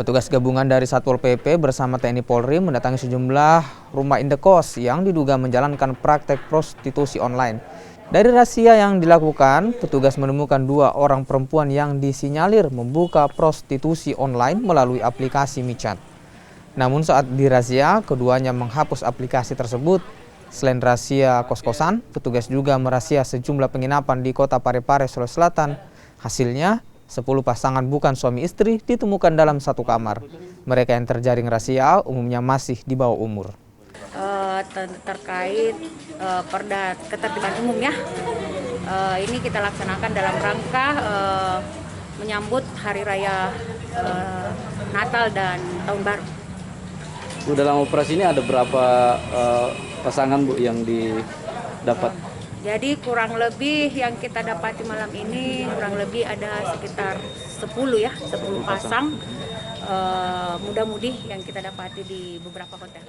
Petugas gabungan dari Satpol PP bersama TNI Polri mendatangi sejumlah rumah indekos yang diduga menjalankan praktek prostitusi online. Dari razia yang dilakukan, petugas menemukan 2 orang perempuan yang disinyalir membuka prostitusi online melalui aplikasi MiChat. Namun saat dirazia, keduanya menghapus aplikasi tersebut. Selain razia kos-kosan, petugas juga merazia sejumlah penginapan di Kota Parepare, Sulawesi Selatan. Hasilnya, 10 pasangan bukan suami istri ditemukan dalam satu kamar. Mereka yang terjaring razia umumnya masih di bawah umur. Terkait Perda Ketertiban Umum ya, ini kita laksanakan dalam rangka menyambut Hari Raya Natal dan Tahun Baru. Bu, dalam operasi ini ada berapa pasangan Bu yang didapat? Jadi kurang lebih yang kita dapati malam ini kurang lebih ada sekitar 10 pasang muda-mudi yang kita dapati di beberapa hotel.